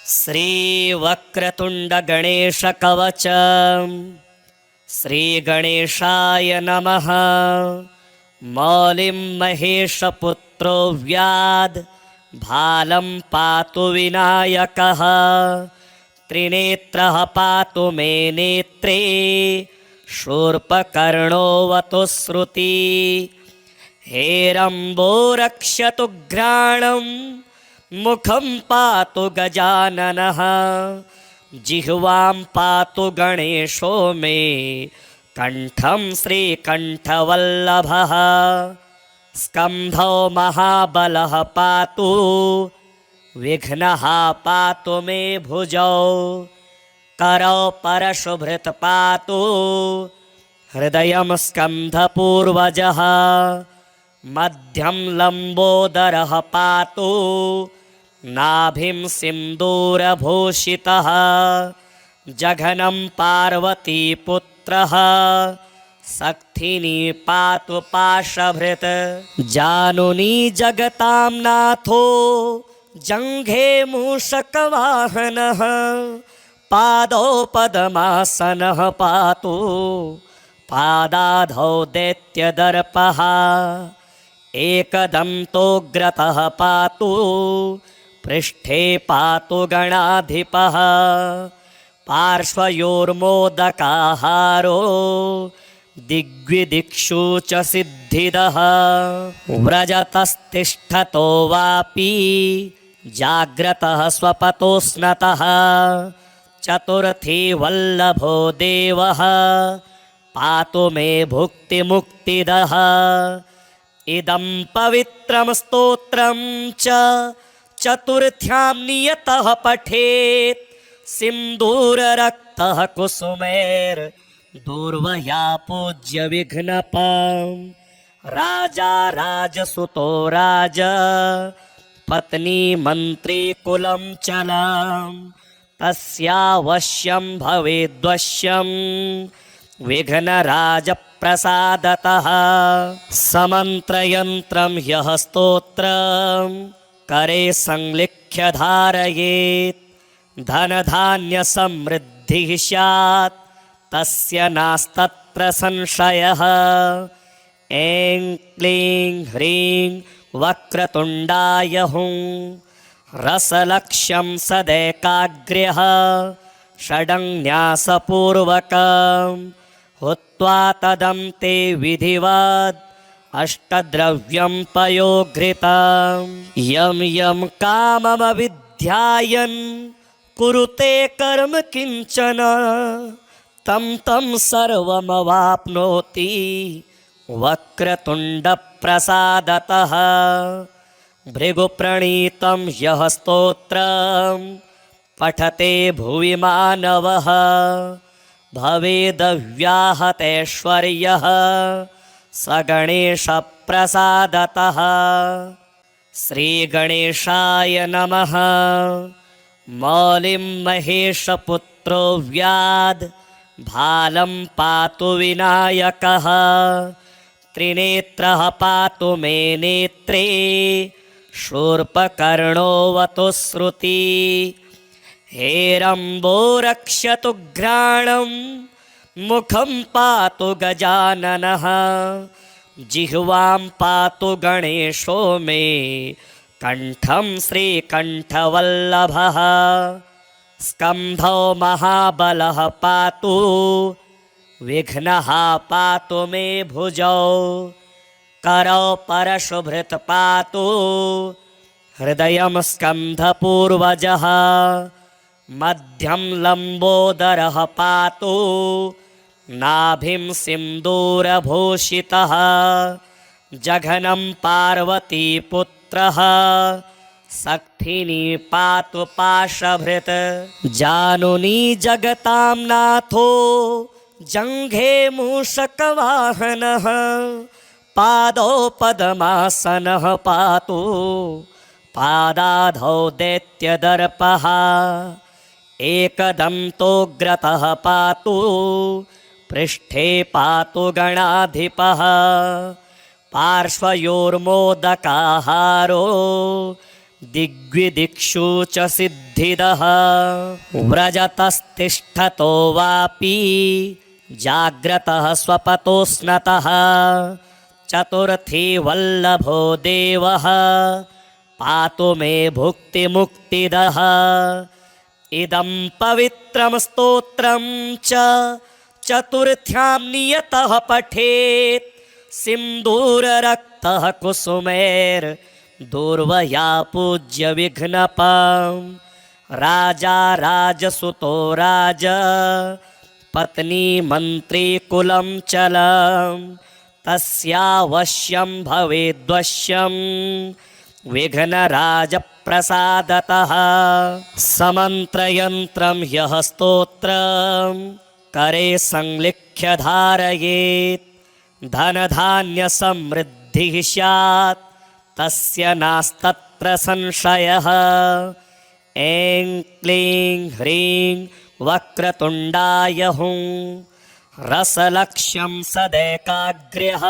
श्रीवक्रतुण्डगणेशकवच श्रीगणेशाय नमः। मौलिं महेशपुत्रो व्याद् भालं पातु विनायकः। त्रिनेत्रः पातु मे नेत्रे शूर्पकर्णोऽवतु श्रुति। हेरम्बो रक्षतु घ्राणं मुखं पातु गजाननः। जिह्वां पातु गणेशो मे कण्ठं श्रीकण्ठवल्लभः। स्कन्धो महाबलः पातु विघ्नः पातु मे भुजौ। करौ परशुभृत् पातु हृदयं स्कन्धपूर्वजः। मध्यं लम्बोदरः पातु नाभिं सिन्दूरभूषितः। जघनं पार्वतीपुत्रः सक्थिनी पातु पाशभृत्। जानुनी जगतां नाथो जङ्घे मूषकवाहनः। पादौ पद्मासनः पातु पादाधौ दैत्यदर्पः। एकदन्तोग्रतः पातु पृष्ठे पातु गणाधिपः। पार्श्वयोर्मोदकाहारो दिग्विदिक्षु च सिद्धिदः। व्रजतस्तिष्ठतो वापि जाग्रतः स्वपतोऽस्नतः। चतुर्थी वल्लभो देवः पातु मे भुक्तिमुक्तिदः। इदं पवित्रं स्तोत्रं च चतुर्थ्यां नियतः पठेत्। सिन्दूररक्तः कुसुमैर्दूर्वया पूज्य विघ्नपां। राजा राजसुतो राज पत्नी मन्त्री कुलं चलां। तस्यावश्यं भवेद्वश्यं विघ्नराजप्रसादतः। समन्त्रयन्त्रं ह्यः स्तोत्रं करे संलिख्य धारयेत्। धनधान्यसमृद्धिः स्यात् तस्य नास्तत्र संशयः। ऐं क्लीं ह्रीं वक्रतुण्डाय हुं रसलक्ष्यं सदैकाग्र्यः। षडङ्न्यासपूर्वकं हुत्वा तदन्ते विधिवद् अष्टद्रव्यं पयोघृतं। यं यं काममविध्यायन् कुरुते कर्म किञ्चन तं तं सर्वमवाप्नोति वक्रतुण्डप्रसादतः। भृगुप्रणीतं ह्यः स्तोत्रं पठते भुवि मानवः भवेदव्याहतैश्वर्यः स गणेशप्रसादतः। श्रीगणेशाय नमः। मौलिं महेशपुत्रो व्याद् भालं पातु विनायकः। त्रिनेत्रः पातु मे नेत्रे शूर्पकर्णोऽवतु श्रुति। हेरम्बो रक्षतु घ्राणं मुखं पातु गजाननः। जिह्वां पातु गणेशो मे कण्ठं श्रीकण्ठवल्लभः। स्कन्धो महाबलः पातु विघ्नः पातु मे भुजौ। करौ परशुभृत् पातु हृदयं स्कन्धपूर्वजः। मध्यं लम्बोदरः पातु नाभिं सिन्दूरभूषितः। जघनं पार्वतीपुत्रः सक्थिनी पातु पाशभृत्। जानुनी जगतां नाथो जङ्घे मूषकवाहनः। पादौ पद्मासनः पातु पादाधौ दैत्यदर्पः। एकदन्तोग्रतः पातु पृष्ठे पातु गणाधिपः। पार्श्वयोर्मोदकाहारो दिग्विदिक्षु च सिद्धिदः व्रजतस्तिष्ठतो वापि जाग्रतः स्वपतोऽस्नतः चतुर्थी वल्लभो देवः पातु मे भुक्तिमुक्तिदः इदं पवित्रं स्तोत्रं च चतुर्थ्यां नियतः पठेत् सिन्दूररक्तः कुसुमैर्दूर्वया पूज्य विघ्नपां राजा राजसुतो राज पत्नी मन्त्री कुलं चलं तस्यावश्यं भवेद्वश्यं विघ्नराजप्रसादतः समन्त्रयन्त्रं ह्यः स्तोत्रं करे संलिख्य धारयेत् धनधान्यसमृद्धिः स्यात् तस्य नास्तत्र संशयः ऐं क्लीं ह्रीं वक्रतुण्डाय हुं रसलक्ष्यं सदैकाग्र्यः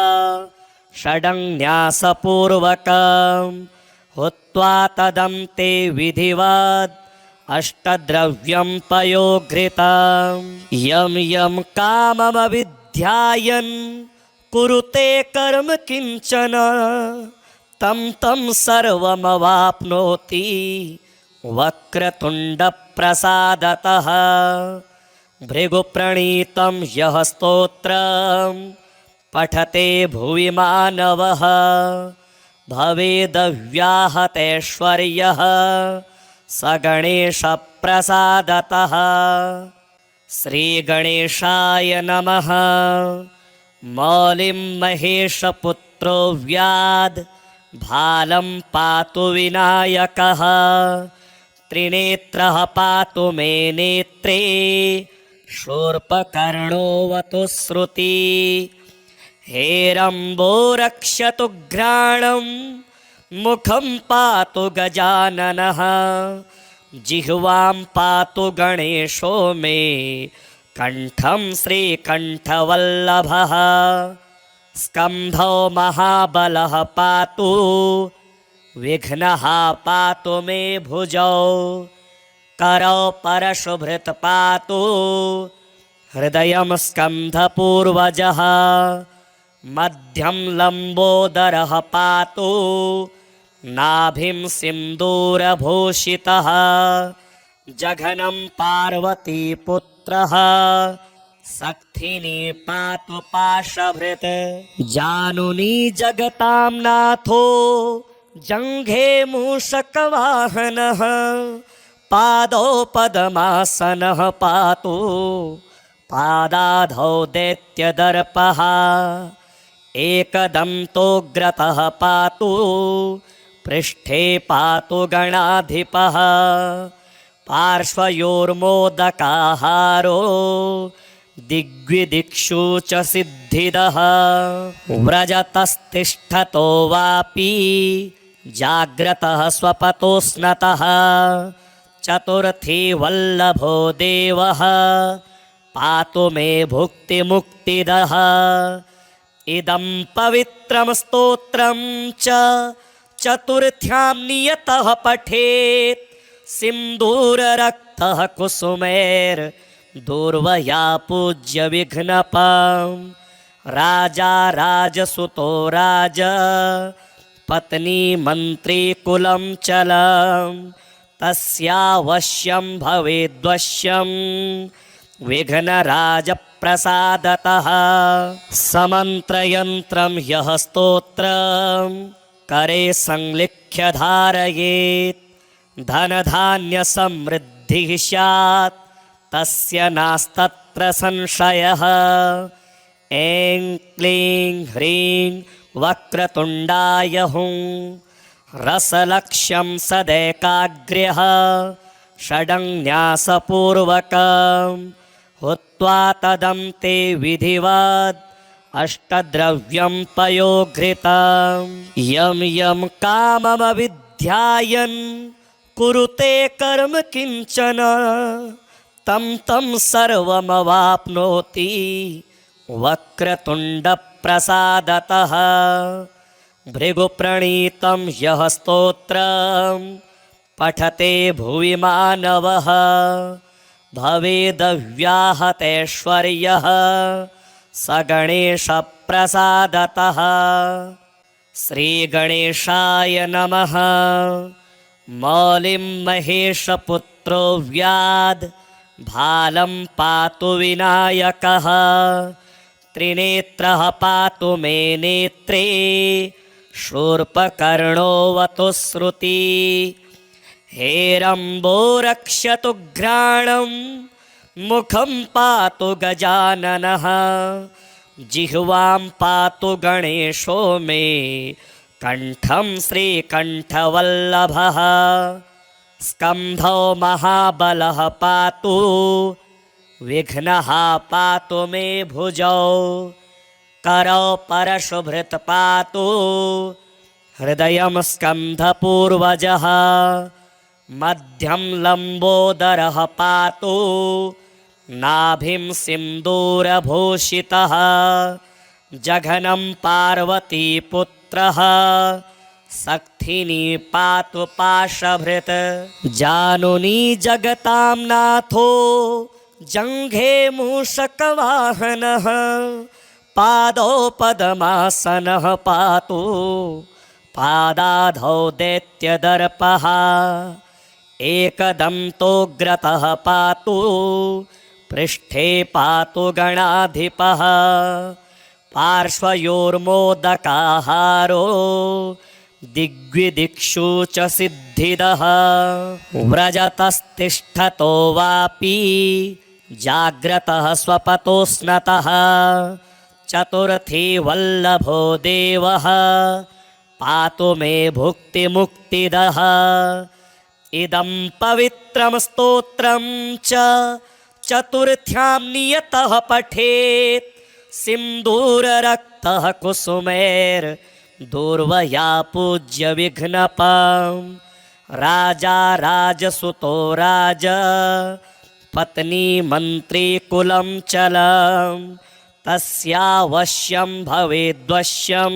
षडङ्न्यासपूर्वकं हुत्वा तदन्ते विधिवत् अष्टद्रव्यं पयोघृतं यं यं काममविध्यायन् कुरुते कर्म किञ्चन तं तं सर्वमवाप्नोति वक्रतुण्डप्रसादतः भृगुप्रणीतं यः स्तोत्रं पठते भुवि मानवः भवेदव्याहतैश्वर्यः स गणेशप्रसादतः श्रीगणेशाय नमः मौलिं महेशपुत्रो व्याद् भालं पातु विनायकः त्रिनेत्रः पातु मे नेत्रे शूर्पकर्णोऽवतु श्रुति हेरम्बो रक्षतु घ्राणं मुखं पातु गजाननः जिह्वां पातु गणेशो मे कण्ठं श्रीकण्ठवल्लभः स्कन्धो महाबलः पातु विघ्नः पातु मे भुजौ करौ परशुभृत् पातु हृदयं स्कन्धपूर्वजः मध्यं लम्बोदरः पातु नाभिं सिन्दूरभूषितः जघनं पार्वतीपुत्रः सक्थिनी पातु पाशभृत् जानुनी जगतां नाथो जङ्घे मूषकवाहनः पादौ पद्मासनः पातु पादाधौ दैत्यदर्पः एकदन्तोग्रतः पातु पृष्ठे पातु गणाधिपः पार्श्वयोर्मोदकाहारो दिग्विदिक्षु च सिद्धिदः व्रजतस्तिष्ठतो वापि जाग्रतः स्वपतोऽस्नतः चतुर्थी वल्लभो देवः पातु मे भुक्तिमुक्तिदः इदं पवित्रं स्तोत्रं च चतुर्थ्यां नियतः पठेत् सिन्दूररक्तः कुसुमैर्दूर्वया पूज्य विघ्नपां राजा राजसुतो राज पत्नी मन्त्री कुलं चलं तस्यावश्यं भवेद्वश्यं विघ्नराजप्रसादतः समन्त्रयन्त्रं ह्यः स्तोत्रं करे संलिख्य धारयेत् धनधान्यसमृद्धिः स्यात् तस्य नास्तत्र संशयः ऐं क्लीं ह्रीं वक्रतुण्डाय हुं रसलक्ष्यं सदैकाग्र्यः षडङ्न्यासपूर्वकं हुत्वा तदन्ते विधिवत् अष्टद्रव्यं पयोघृतं यं यं काममविध्यायन् कुरुते कर्म किञ्चन तं तं सर्वमवाप्नोति वक्रतुण्डप्रसादतः भृगुप्रणीतं यः स्तोत्रं पठते भुवि मानवः भवेदव्याहतैश्वर्यः स गणेशप्रसादतः। श्रीगणेशाय नमः। मौलिं महेशपुत्रो व्याद् भालं पातु विनायकः त्रिनेत्रः पातु मे नेत्रे शूर्पकर्णोऽवतु श्रुति हेरम्बो रक्षतु घ्राणं मुखं पातु गजाननः जिह्वां पातु गणेशो मे कण्ठं श्रीकण्ठवल्लभः स्कन्धो महाबलः पातु विघ्नः पातु मे भुजौ करौ परशुभृत् पातु हृदयं स्कन्धपूर्वजः मध्यं लम्बोदरः पातु नाभिं सिन्दूरभूषितः जघनं पार्वतीपुत्रः सक्थिनी पातु पाशभृत् जानुनी जगतां नाथो जङ्घे मूषकवाहनः पादौ पद्मासनः पातु पादाधौ दैत्यदर्पः एकदन्तोग्रतः पातु पृष्ठे पातु गणाधिपः पार्श्वयोर्मोदकाहारो दिग्विदिक्षु च सिद्धिदः व्रजतस्तिष्ठतो वापि जाग्रतः स्वपतोऽस्नतः चतुर्थी वल्लभो देवः पातु मे भुक्तिमुक्तिदः इदं पवित्रं स्तोत्रं च चतुर्थ्यां नियतः पठेत् सिन्दूररक्तः कुसुमैर्दूर्वया पूज्य विघ्नपां राजा राजसुतो राज पत्नी मन्त्री कुलं चलं तस्यावश्यं भवेद्वश्यं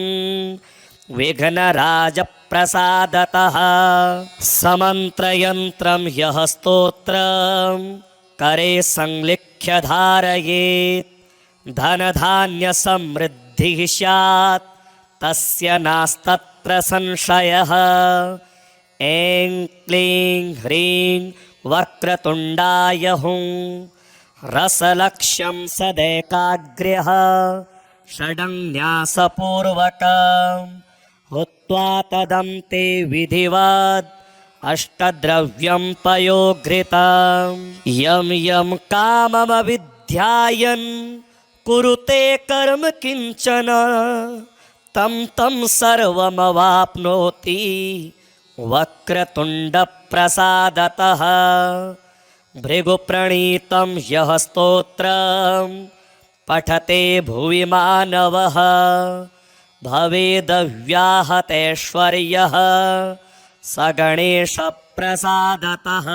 विघ्नराजप्रसादतः समन्त्रयन्त्रं यः स्तोत्रं करे संलिख्य धारयेत् धनधान्यसमृद्धिः स्यात् तस्य नास्तत्र संशयः ऐं क्लीं ह्रीं वक्रतुण्डाय हुं रसलक्ष्यं सदैकाग्र्यः षडङ्न्यासपूर्वकं हुत्वा तदन्ते विधिवत् अष्टद्रव्यं पयोघृतं यं यं काममविध्यायन् कुरुते कर्म किंचन तं तं सर्वमवाप्नोति वक्रतुण्डप्रसादतः भृगुप्रणीतं यः स्तोत्रं पठते भुवि मानवः भवेदव्याहतैश्वर्यः स गणेशप्रसादतः।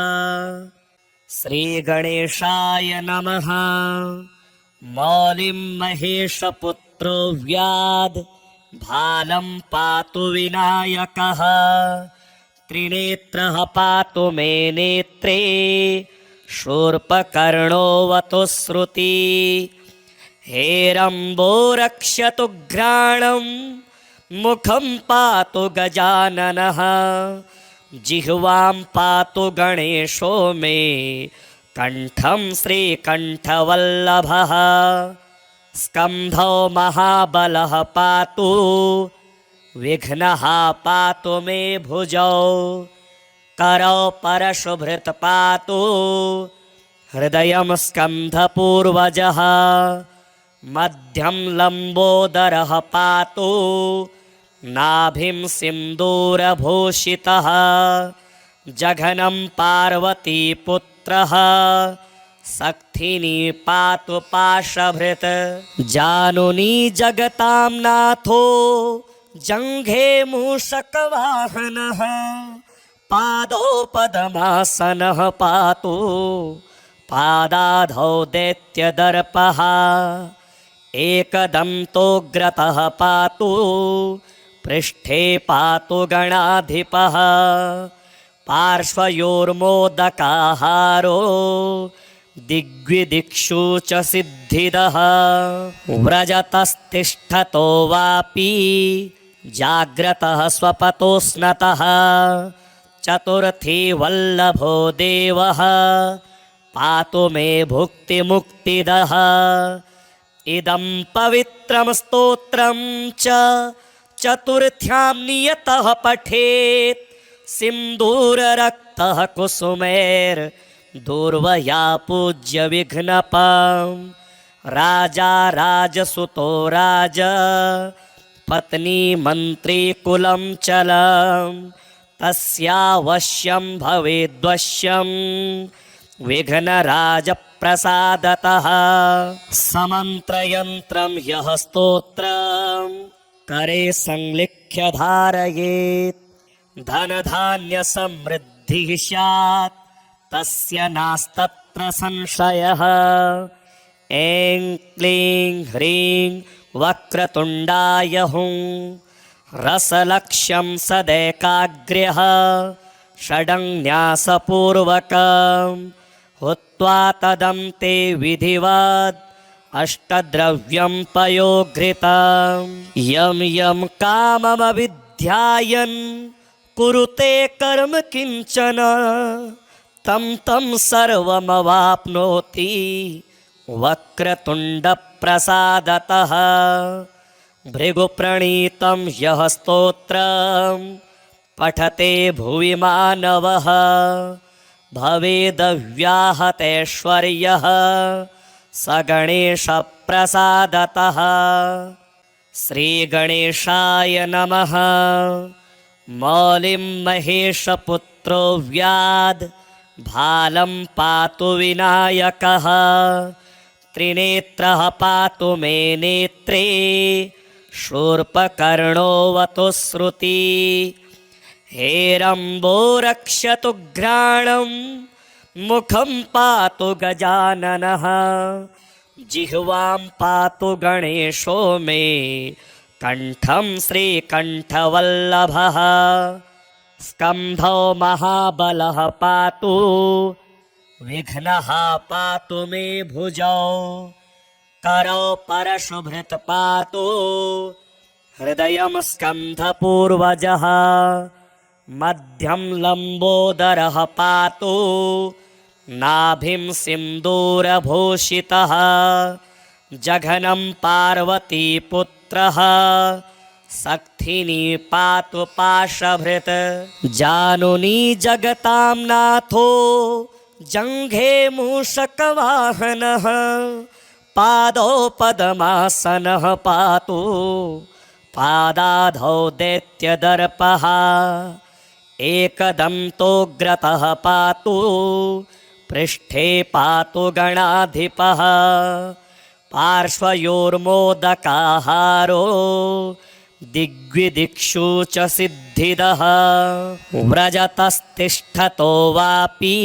श्रीगणेशाय नमः। मौलिं महेशपुत्रो व्याद् भालं पातु विनायकः त्रिनेत्रः पातु मे नेत्रे शूर्पकर्णोऽवतु श्रुति हेरम्बो रक्षतु घ्राणं मुखं पातु गजाननः जिह्वां पातु गणेशो मे कण्ठं श्रीकण्ठवल्लभः स्कन्धो महाबलः पातु विघ्नः पातु मे भुजौ करौ परशुभृत् पातु हृदयं स्कन्धपूर्वजः मध्यं लम्बोदरः पातु नाभिं सिन्दूरभूषितः जघनं पार्वतीपुत्रः सक्थिनी पातु पाशभृत् जानुनी जगतां नाथो जङ्घे मूषकवाहनः पादौ पद्मासनः पातु पादाधौ दैत्यदर्पः एकदन्तोग्रतः पातु पृष्ठे पातु गणाधिपः पार्श्वयोर्मोदकाहारो दिग्विदिक्षु च सिद्धिदः व्रजतस्तिष्ठतो वापि जाग्रतः स्वपतो स्नतः चतुर्थी वल्लभो देवः पातु मे भुक्तिमुक्तिदः इदं पवित्रं स्तोत्रं च चतुर्थ्यां नियतः पठेत् सिन्दूररक्तः कुसुमैर्दूर्वया पूज्य विघ्नपां राजा राजसुतो राज पत्नी मन्त्री कुलं चलं तस्यावश्यं भवेद्वश्यं विघ्नराजप्रसादतः समन्त्रयन्त्रं यः स्तोत्रं करे संलिख्य धारयेत् धनधान्यसमृद्धिः स्यात् तस्य नास्तत्र संशयः ऐं क्लीं ह्रीं वक्रतुण्डाय हुं रसलक्ष्यं सदैकाग्र्यः षडङ्न्यासपूर्वकं हुत्वा तदन्ते विधिवत् अष्टद्रव्यं पयोघृतं यं यं काममविध्यायन् कुरुते कर्म किञ्चन तं तं सर्वमवाप्नोति वक्रतुण्डप्रसादतः भृगुप्रणीतं यः स्तोत्रं पठते भुवि मानवः भवेदव्याहतैश्वर्यः स गणेशप्रसादतः श्रीगणेशाय नमः मौलिं महेशपुत्रो व्याद् भालं पातु विनायकः त्रिनेत्रः पातु मे नेत्रे शूर्पकर्णोऽवतु श्रुति हेरम्बो रक्षतु घ्राणं मुखं पातु गजाननः जिह्वां पातु गणेशो मे कण्ठं श्रीकण्ठवल्लभः स्कन्धो महाबलः पातु विघ्नः पातु मे भुजौ करौ परशुभृत् पातु हृदयं स्कन्धपूर्वजः मध्यं लम्बोदरः पातु नाभिं सिन्दूरभूषितः जघनं पार्वतीपुत्रः सक्थिनी पातु पाशभृत् जानुनी जगतां नाथो जङ्घे मूषकवाहनः पादौ पद्मासनः पातु पादाधौ दैत्यदर्पः एकदन्तोग्रतः पातु पृष्ठे पातु गणाधिपः पार्श्वयोर्मोदकाहारो दिग्विदिक्षु च सिद्धिदः व्रजतस्तिष्ठतो वापि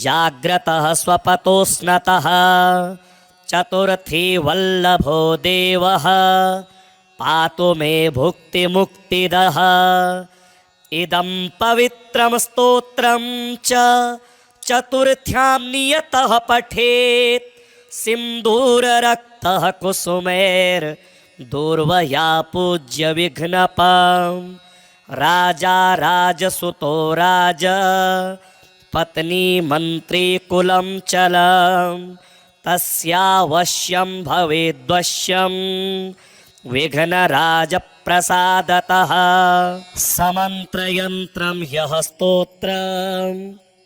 जाग्रतः स्वपतो स्नतः चतुर्थी वल्लभो देवः पातु मे भुक्तिमुक्तिदः इदं पवित्रं स्तोत्रं च चतुर्थ्यां नियतः पठेत् सिन्दूररक्तः कुसुमैर्दूर्वया पूज्य विघ्नपां राजा राजसुतो राज पत्नी मन्त्री कुलं चलं तस्यावश्यं भवेद्वश्यं विघ्नराजप्रसादतः समन्त्रयन्त्रं ह्यः स्तोत्रं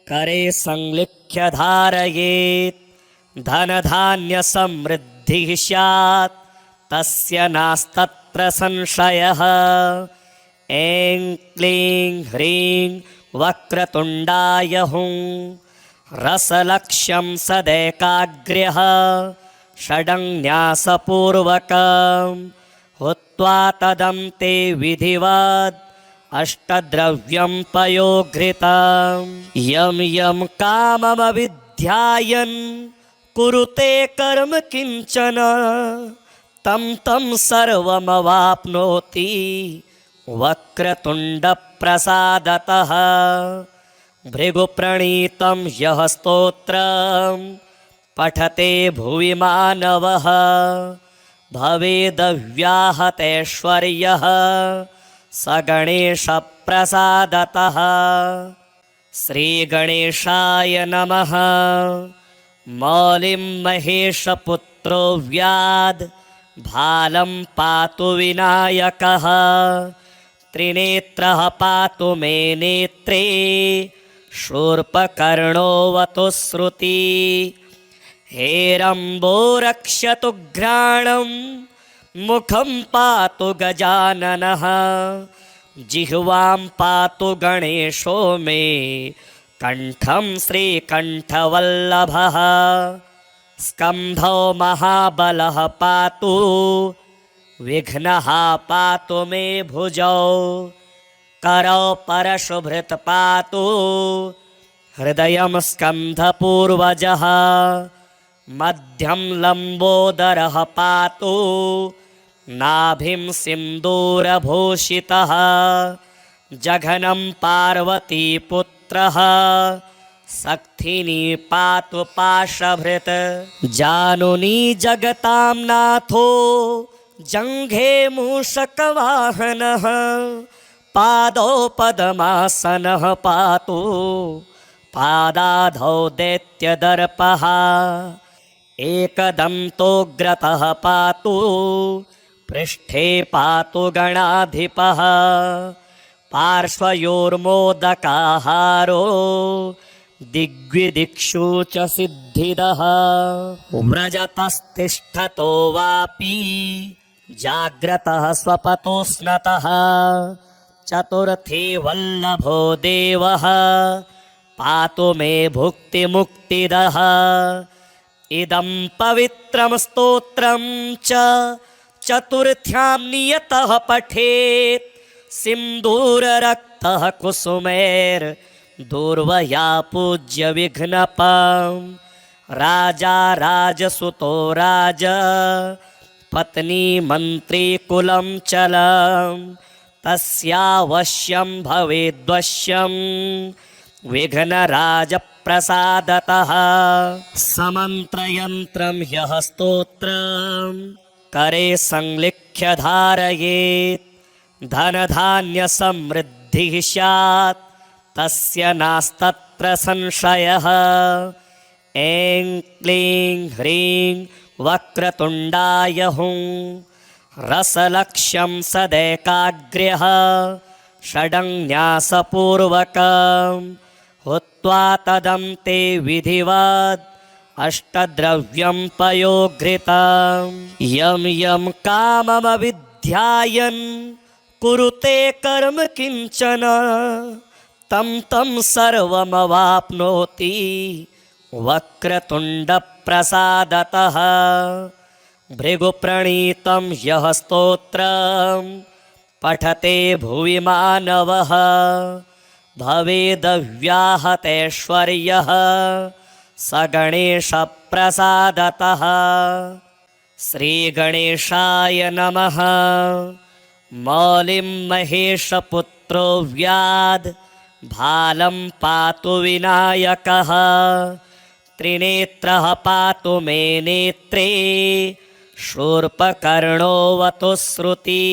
करे संलिख्य धारयेत् धनधान्यसमृद्धिः स्यात् तस्य नास्तत्र संशयः ऐं क्लीं ह्रीं वक्रतुण्डाय हुं रसलक्ष्यं सदैकाग्र्यः षडङ्न्यासपूर्वकं हुत्वा तदन्ते विधिवत् अष्टद्रव्यं पयोघृतं यं यं काममविध्यायन् कुरुते कर्म किञ्चन तं तं सर्वमवाप्नोति वक्रतुण्डप्रसादतः भृगुप्रणीतं यः स्तोत्रं पठते भुवि मानवः भवेदव्याहतैश्वर्यः स गणेशप्रसादतः। श्रीगणेशाय नमः। मौलिं महेशपुत्रो व्याद् भालं पातु विनायकः त्रिनेत्रः पातु मे नेत्रे शूर्पकर्णोऽवतु श्रुति हेरम्बो रक्षतु घ्राणं मुखं पातु गजाननः जिह्वां पातु गणेशो मे कण्ठं श्रीकण्ठवल्लभः स्कन्धो महाबलः पातु विघ्नः पातु मे भुजौ करौ परशुभृत् पातु हृदयं स्कन्धपूर्वजः मध्यं लम्बोदरः पातु नाभिं सिन्दूरभूषितः जघनं पार्वतीपुत्रः सक्थिनी पातु पाशभृत् जानुनी जगतां नाथो जङ्घे मूषकवाहनः पादौ पद्मासनः पातु पादाधौ दैत्यदर्पः एकदन्तोग्रतः पातु पृष्ठे पातु गणाधिपः पार्श्वयोर्मोदकाहारो दिग्विदिक्षु च सिद्धिदः व्रजतस्तिष्ठतो वापि जाग्रतः स्वपतो स्नतः चतुर्थी वल्लभो देवः पातु मे भुक्तिमुक्तिदः इदं पवित्रं स्तोत्रं च चतुर्थ्यां नियतः पठेत् सिन्दूररक्तः कुसुमैर्दूर्वया पूज्य विघ्नपं राजा राजसुतो राज पत्नी मन्त्री कुलं चलं तस्यावश्यं भवेद्वश्यं विघ्नराजप्रसादतः समन्त्रयन्त्रं ह्यः स्तोत्रं करे संलिख्य धारयेत् धनधान्यसमृद्धिः स्यात् तस्य नास्तत्र संशयः ऐं क्लीं ह्रीं वक्रतुण्डाय हुं रसलक्ष्यं सदैकाग्र्यः षडङ्न्यासपूर्वकं हुत्वा तदन्ते विधिवत् अष्टद्रव्यं पयोघृतं यं यं काममविध्यायन् कुरुते कर्म किंचन तं तं सर्वमवाप्नोति वक्रतुण्डप्रसादतः भृगुप्रणीतं यः स्तोत्रं पठते भुवि मानवः भवेदव्याहतैश्वर्यः स गणेशप्रसादतः। श्रीगणेशाय नमः। मौलिं महेशपुत्रो व्याद् भालं पातु विनायकः त्रिनेत्रः पातु मे नेत्रे शूर्पकर्णोऽवतु श्रुति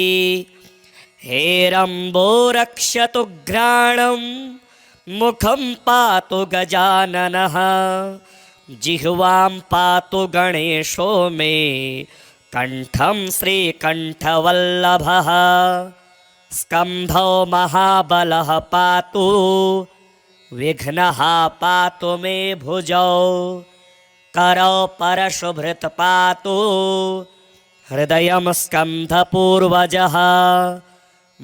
हेरम्बो रक्षतु घ्राणं मुखं पातु गजाननः जिह्वां पातु गणेशो मे कण्ठं श्रीकण्ठवल्लभः स्कन्धो महाबलः पातु विघ्नः पातु मे भुजौ करौ परशुभृत् पातु हृदयं स्कन्धपूर्वजः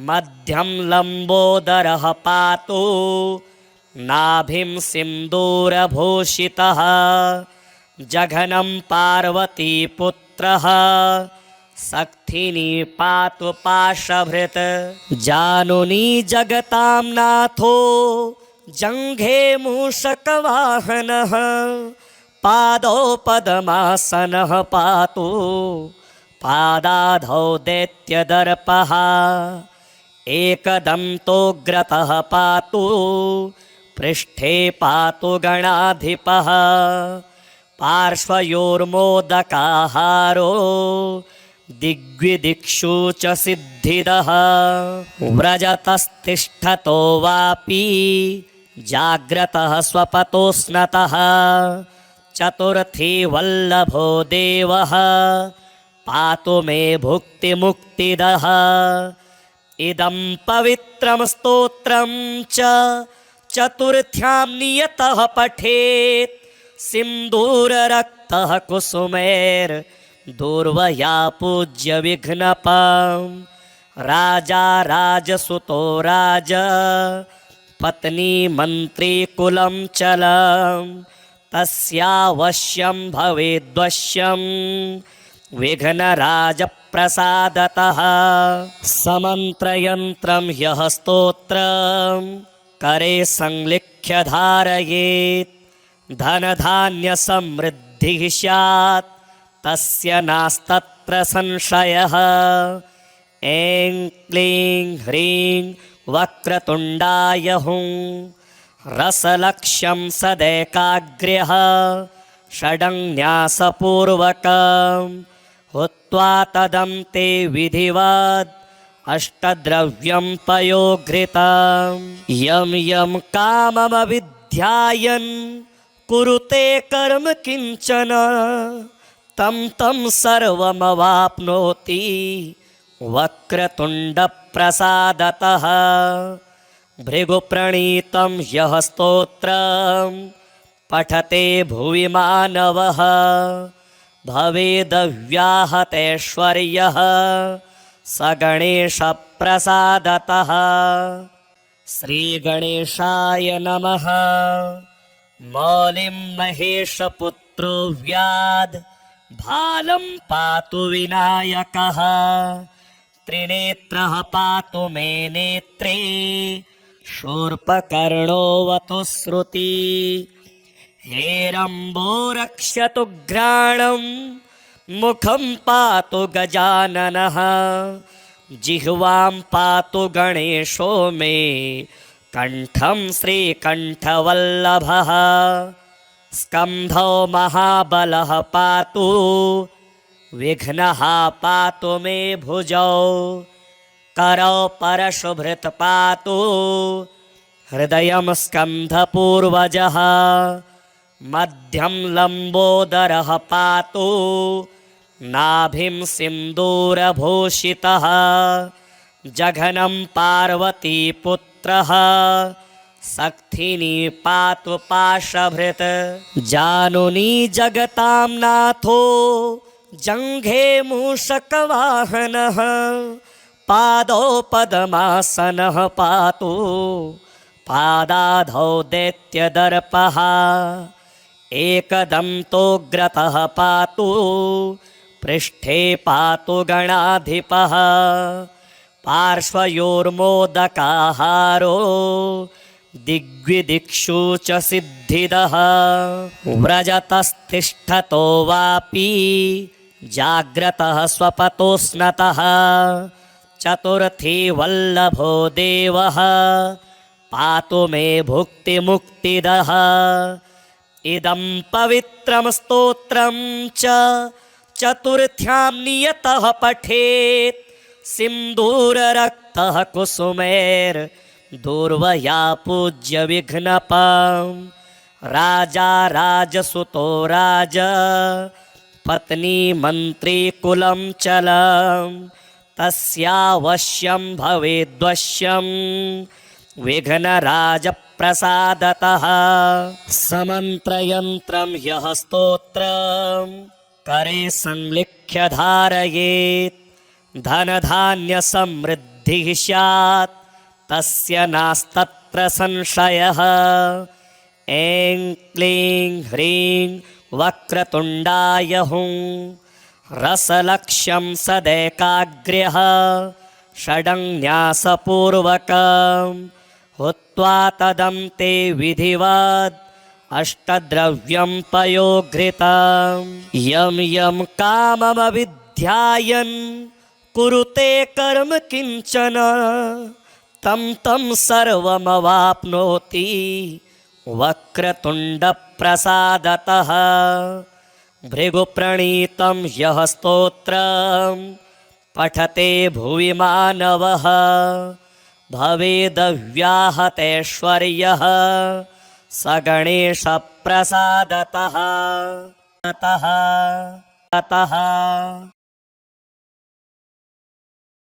मध्यं लम्बोदरः पातु नाभिं सिन्दूरभूषितः जघनं पार्वतीपुत्रः सक्थिनी पातु पाशभृत् जानुनी जगतां नाथो जङ्घे मूषकवाहनः पादौ पद्मासनः पातु पादाधौ दैत्यदर्पः एकदन्तोऽग्रतः पातु पृष्ठे पातु गणाधिपः पार्श्वयोर्मोदकाहारो दिग्विदिक्षु च सिद्धिदः व्रजतस्तिष्ठतो वापि जाग्रतः स्वपतो स्नतः चतुर्थी वल्लभो देवः पातु मे भुक्तिमुक्तिदः इदं पवित्रं स्तोत्रं च चतुर्थ्यां नियतः पठेत् सिन्दूररक्तः कुसुमैर्दूर्वया पूज्य विघ्नपं राजा राजसुतो राज पत्नी मन्त्री कुलं चलं तस्यावश्यं भवेद्वश्यं विघ्नराजप्रसादतः समन्त्रयन्त्रं ह्यः स्तोत्रं करे संलिख्य धारयेत् धनधान्यसमृद्धिः स्यात् तस्य नास्तत्र संशयः ऐं क्लीं ह्रीं वक्रतुण्डाय हुं रसलक्ष्यं सदैकाग्र्यः षडङ्न्यासपूर्वकं हुत्वा तदन्ते विधिवत् अष्टद्रव्यं पयोघृतं यं यं काममविध्यायन् कुरुते कर्म किञ्चन तं तं सर्वमवाप्नोति वक्रतुण्डप्रसादतः भृगुप्रणीतं ह्यः स्तोत्रं पठते भुवि मानवः भवेदव्याहतैश्वर्यः स गणेशप्रसादतः श्रीगणेशाय नमः मौलिं महेशपुत्रो व्याद् भालं पातु विनायकः त्रिनेत्रः पातु मे नेत्रे शूर्पकर्णोऽवतु श्रुति हेरम्बो रक्षतु घ्राणं मुखं पातु गजाननः जिह्वां पातु गणेशो मे कण्ठं श्रीकण्ठवल्लभः स्कन्धो महाबलः पातु विघ्नः पातु मे भुजौ करौ परशुभृत् पातु हृदयं स्कन्धपूर्वजः मध्यं लम्बोदरः पातु नाभिं सिन्दूरभूषितः जघनं पार्वतीपुत्रः सक्थिनी पातु पाशभृत् जानुनी जगतां नाथो जङ्घे मूषकवाहनः पादौ पद्मासनः पातु पादाधौ दैत्यदर्पः एकदन्तोऽग्रतः पातु पृष्ठे पातु गणाधिपः पार्श्वयोर्मोदकाहारो दिग्विदिक्षु च सिद्धिदः व्रजतस्तिष्ठतो वापि जाग्रतः स्वपतो स्नतः चतुर्थी वल्लभो देवः पातु मे भुक्तिमुक्तिदः इदं पवित्रं स्तोत्रं च चतुर्थ्यां नियतः पठेत् सिन्दूररक्तः कुसुमैर्दूर्वया पूज्य विघ्नपं राजा राजसुतो राज पत्नी मन्त्री कुलं चलं तस्यावश्यं भवेद्वश्यं विघ्नराजप्रसादतः समन्त्रयन्त्रं ह्यः स्तोत्रं करे संलिख्य धारयेत् धनधान्यसमृद्धिः स्यात् तस्य नास्तत्र संशयः ऐं क्लीं ह्रीं वक्रतुण्डाय हुं रसलक्ष्यं सदैकाग्र्यः षडङ्न्यासपूर्वकं हुत्वा तदन्ते विधिवत् अष्टद्रव्यं पयोघृतं यं यं काममविध्यायन् कुरुते कर्म किञ्चन तं तं सर्वमवाप्नोति वक्रतुण्डप्रसादतः। भृगुप्रणीतं यः स्तोत्रं पठते भुवि मानवः भवेदव्याहतैश्वर्यः स गणेशप्रसादतः।